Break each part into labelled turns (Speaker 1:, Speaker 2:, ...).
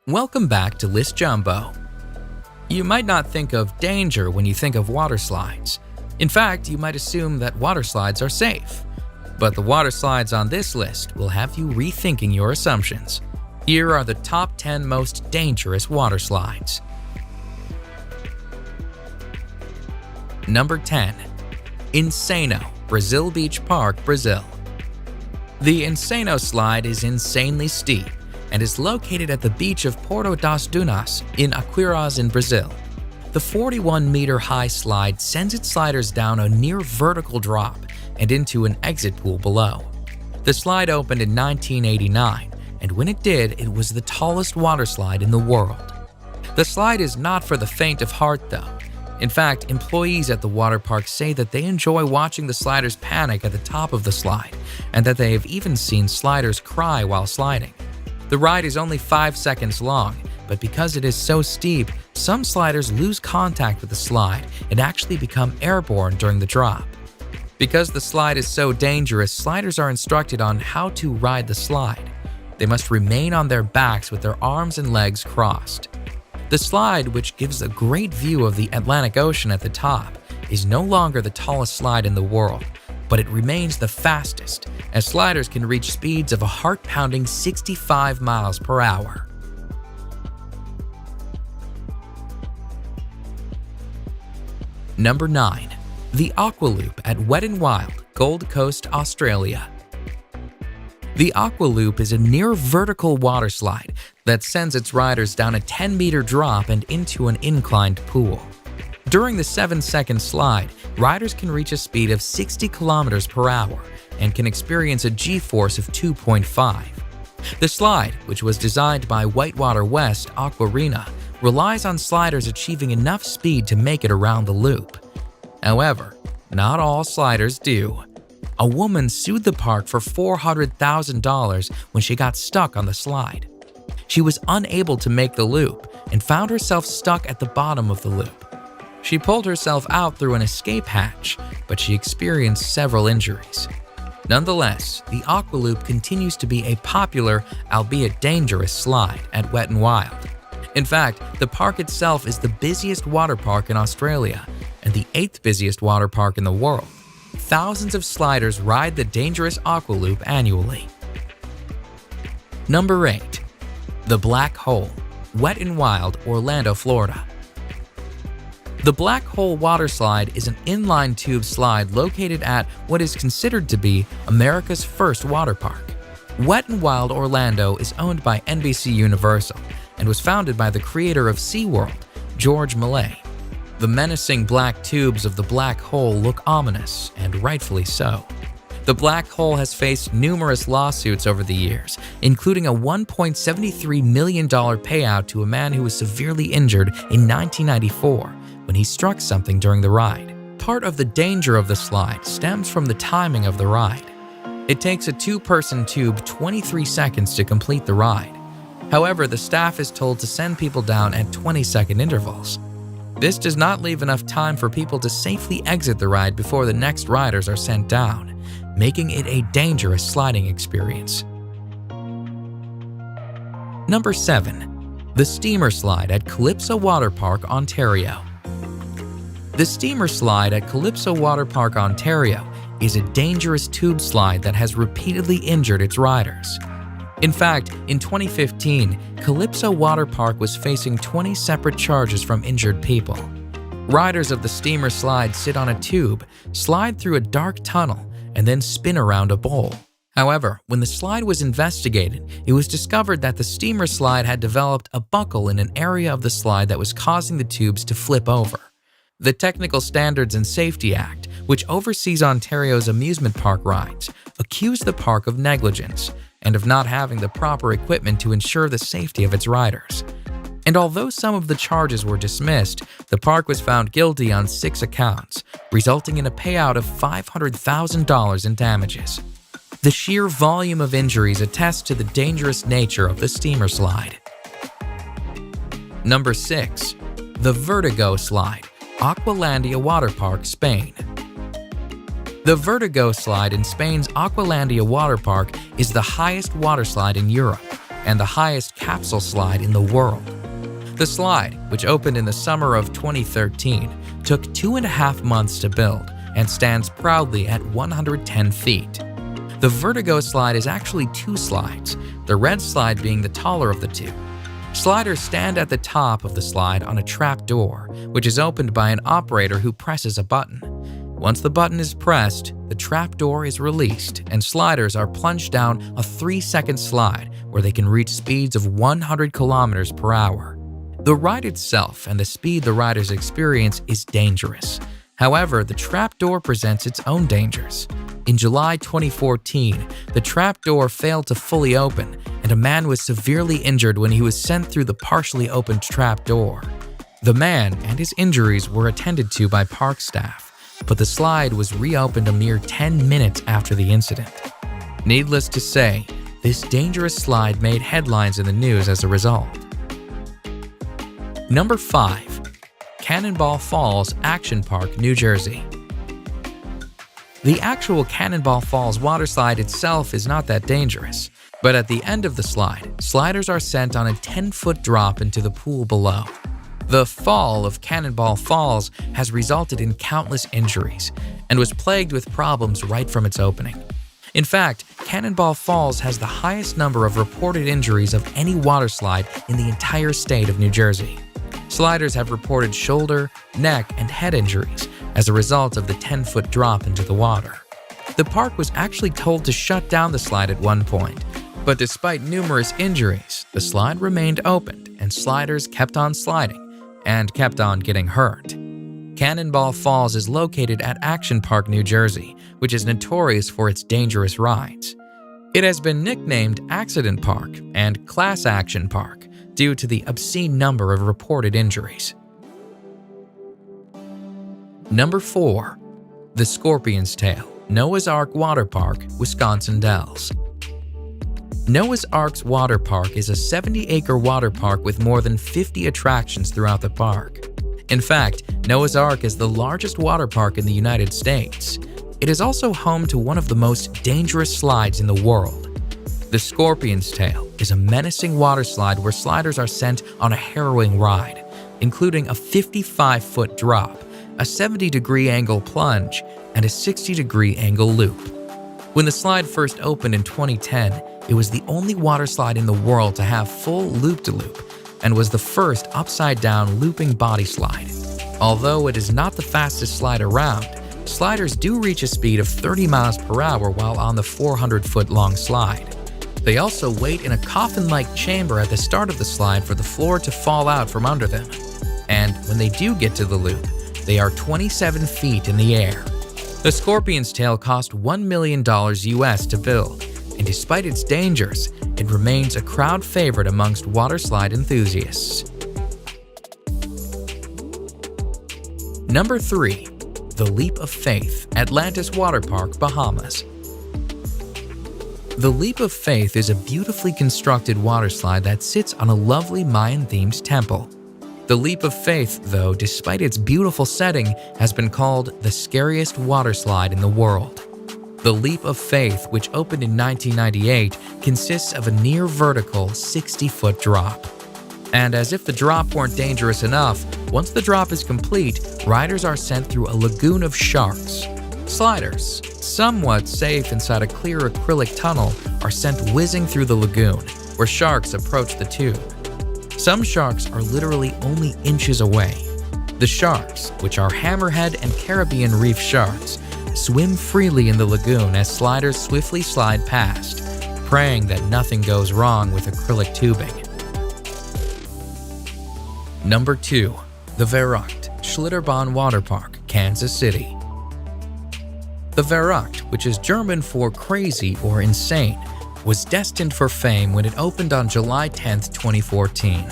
Speaker 1: Welcome back to List Jumbo. You might not think of danger when you think of water slides. In fact, you might assume that water slides are safe. But the water slides on this list will have you rethinking your assumptions. Here are the top 10 most dangerous water slides. Number 10. Insano, Brazil Beach Park, Brazil. The Insano slide is insanely steep and is located at the beach of Porto das Dunas in Aquiraz in Brazil. The 41-meter-high slide sends its sliders down a near-vertical drop and into an exit pool below. The slide opened in 1989, and when it did, it was the tallest water slide in the world. The slide is not for the faint of heart, though. In fact, employees at the water park say that they enjoy watching the sliders panic at the top of the slide, and that they have even seen sliders cry while sliding. The ride is only 5 seconds long, but because it is so steep, some sliders lose contact with the slide and actually become airborne during the drop. Because the slide is so dangerous, sliders are instructed on how to ride the slide. They must remain on their backs with their arms and legs crossed. The slide, which gives a great view of the Atlantic Ocean at the top, is no longer the tallest slide in the world, but it remains the fastest, as sliders can reach speeds of a heart-pounding 65 miles per hour. Number 9. The Aqua Loop at Wet n Wild, Gold Coast, Australia. The Aqua Loop is a near-vertical water slide that sends its riders down a 10-meter drop and into an inclined pool. During the 7-second slide, riders can reach a speed of 60 kilometers per hour and can experience a G-force of 2.5. The slide, which was designed by Whitewater West Aquarena, relies on sliders achieving enough speed to make it around the loop. However, not all sliders do. A woman sued the park for $400,000 when she got stuck on the slide. She was unable to make the loop and found herself stuck at the bottom of the loop. She pulled herself out through an escape hatch, but she experienced several injuries. Nonetheless, the Aqua Loop continues to be a popular, albeit dangerous, slide at Wet n Wild. In fact, the park itself is the busiest water park in Australia and the 8th busiest water park in the world. Thousands of sliders ride the dangerous Aqua Loop annually. Number 8. The Black Hole, Wet n Wild, Orlando, Florida. The Black Hole water slide is an inline tube slide located at what is considered to be America's first water park. Wet n Wild Orlando is owned by NBC Universal and was founded by the creator of SeaWorld, George Millay. The menacing black tubes of the black hole look ominous, and rightfully so. The black hole has faced numerous lawsuits over the years, including a $1.73 million payout to a man who was severely injured in 1994 when he struck something during the ride. Part of the danger of the slide stems from the timing of the ride. It takes a 2-person tube 23 seconds to complete the ride. However, the staff is told to send people down at 20-second intervals. This does not leave enough time for people to safely exit the ride before the next riders are sent down, making it a dangerous sliding experience. Number 7. The Steamer Slide at Calypso Water Park, Ontario. The Steamer Slide at Calypso Water Park, Ontario is a dangerous tube slide that has repeatedly injured its riders. In fact, in 2015, Calypso Water Park was facing 20 separate charges from injured people. Riders of the Steamer Slide sit on a tube, slide through a dark tunnel, and then spin around a bowl. However, when the slide was investigated, it was discovered that the Steamer Slide had developed a buckle in an area of the slide that was causing the tubes to flip over. The Technical Standards and Safety Act, which oversees Ontario's amusement park rides, accused the park of negligence and of not having the proper equipment to ensure the safety of its riders. And although some of the charges were dismissed, the park was found guilty on 6 accounts, resulting in a payout of $500,000 in damages. The sheer volume of injuries attests to the dangerous nature of the Steamer Slide. Number 6. The Vertigo Slide, Aqualandia Water Park, Spain. The Vertigo Slide in Spain's Aqualandia Water Park is the highest water slide in Europe and the highest capsule slide in the world. The slide, which opened in the summer of 2013, took 2.5 months to build and stands proudly at 110 feet. The Vertigo slide is actually 2 slides, the red slide being the taller of the 2. Sliders stand at the top of the slide on a trap door, which is opened by an operator who presses a button. Once the button is pressed, the trap door is released and sliders are plunged down a 3-second slide where they can reach speeds of 100 kilometers per hour. The ride itself and the speed the riders experience is dangerous. However, the trapdoor presents its own dangers. In July 2014, the trapdoor failed to fully open, and a man was severely injured when he was sent through the partially opened trapdoor. The man and his injuries were attended to by park staff, but the slide was reopened a mere 10 minutes after the incident. Needless to say, this dangerous slide made headlines in the news as a result. Number 5. Cannonball Falls Action Park, New Jersey. The actual Cannonball Falls waterslide itself is not that dangerous, but at the end of the slide, sliders are sent on a 10-foot drop into the pool below. The fall of Cannonball Falls has resulted in countless injuries and was plagued with problems right from its opening. In fact, Cannonball Falls has the highest number of reported injuries of any waterslide in the entire state of New Jersey. Sliders have reported shoulder, neck, and head injuries as a result of the 10-foot drop into the water. The park was actually told to shut down the slide at one point, but despite numerous injuries, the slide remained opened and sliders kept on sliding and kept on getting hurt. Cannonball Falls is located at Action Park, New Jersey, which is notorious for its dangerous rides. It has been nicknamed Accident Park and Class Action Park due to the obscene number of reported injuries. Number 4. The Scorpion's Tail, Noah's Ark Water Park, Wisconsin Dells. Noah's Ark's Water Park is a 70-acre water park with more than 50 attractions throughout the park. In fact, Noah's Ark is the largest water park in the United States. It is also home to one of the most dangerous slides in the world. The Scorpion's Tail is a menacing waterslide where sliders are sent on a harrowing ride, including a 55-foot drop, a 70-degree angle plunge, and a 60-degree angle loop. When the slide first opened in 2010, it was the only waterslide in the world to have full loop-de-loop and was the first upside-down looping body slide. Although it is not the fastest slide around, sliders do reach a speed of 30 miles per hour while on the 400-foot-long slide. They also wait in a coffin-like chamber at the start of the slide for the floor to fall out from under them. And when they do get to the loop, they are 27 feet in the air. The Scorpion's Tail cost $1 million US to build, and despite its dangers, it remains a crowd favorite amongst waterslide enthusiasts. Number 3. The Leap of Faith, Atlantis Water Park, Bahamas. The Leap of Faith is a beautifully constructed waterslide that sits on a lovely Mayan-themed temple. The Leap of Faith, though, despite its beautiful setting, has been called the scariest waterslide in the world. The Leap of Faith, which opened in 1998, consists of a near-vertical 60-foot drop. And as if the drop weren't dangerous enough, once the drop is complete, riders are sent through a lagoon of sharks. Sliders, somewhat safe inside a clear acrylic tunnel, are sent whizzing through the lagoon, where sharks approach the tube. Some sharks are literally only inches away. The sharks, which are hammerhead and Caribbean reef sharks, swim freely in the lagoon as sliders swiftly slide past, praying that nothing goes wrong with acrylic tubing. Number 2. The Verrückt Schlitterbahn Water Park, Kansas City. The Verrückt, which is German for crazy or insane, was destined for fame when it opened on July 10, 2014.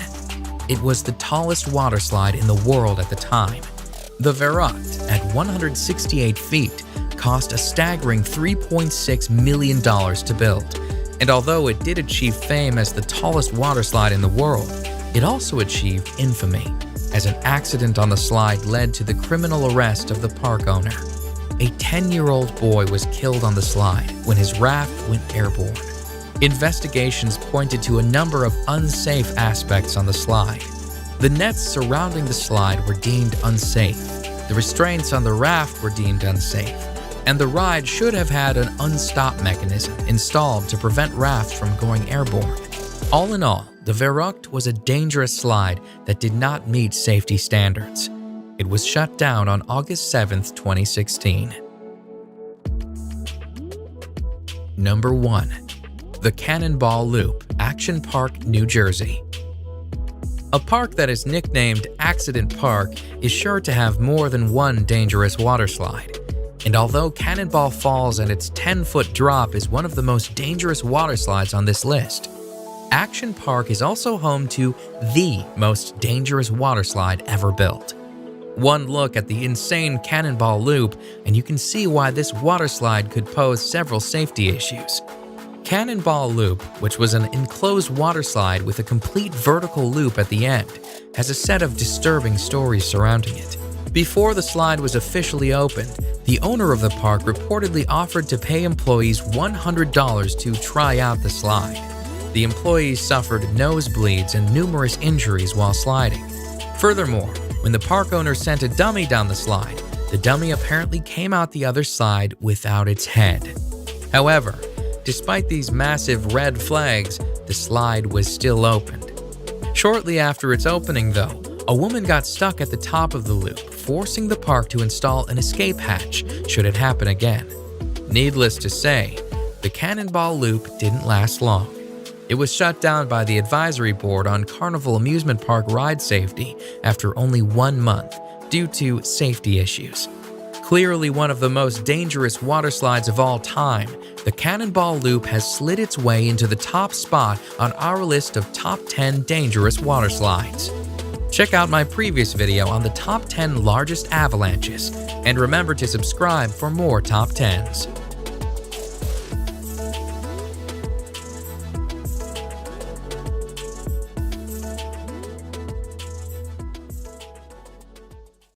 Speaker 1: It was the tallest waterslide in the world at the time. The Verrückt, at 168 feet, cost a staggering $3.6 million to build. And although it did achieve fame as the tallest waterslide in the world, it also achieved infamy, as an accident on the slide led to the criminal arrest of the park owner. A 10-year-old boy was killed on the slide when his raft went airborne. Investigations pointed to a number of unsafe aspects on the slide. The nets surrounding the slide were deemed unsafe, the restraints on the raft were deemed unsafe, and the ride should have had an unstop mechanism installed to prevent rafts from going airborne. All in all, the Verrückt was a dangerous slide that did not meet safety standards. It was shut down on August 7, 2016. Number 1. The Cannonball Loop, Action Park, New Jersey. A park that is nicknamed Accident Park is sure to have more than one dangerous waterslide. And although Cannonball Falls and its 10-foot drop is one of the most dangerous waterslides on this list, Action Park is also home to the most dangerous waterslide ever built. One look at the insane Cannonball Loop and you can see why this waterslide could pose several safety issues. Cannonball Loop, which was an enclosed waterslide with a complete vertical loop at the end, has a set of disturbing stories surrounding it. Before the slide was officially opened, the owner of the park reportedly offered to pay employees $100 to try out the slide. The employees suffered nosebleeds and numerous injuries while sliding. Furthermore, when the park owner sent a dummy down the slide, the dummy apparently came out the other side without its head. However, despite these massive red flags, the slide was still opened. Shortly after its opening, though, a woman got stuck at the top of the loop, forcing the park to install an escape hatch should it happen again. Needless to say, the Cannonball Loop didn't last long. It was shut down by the Advisory Board on Carnival Amusement Park ride safety after only 1 month due to safety issues. Clearly one of the most dangerous waterslides of all time, the Cannonball Loop has slid its way into the top spot on our list of top 10 dangerous waterslides. Check out my previous video on the top 10 largest avalanches, and remember to subscribe for more top 10s.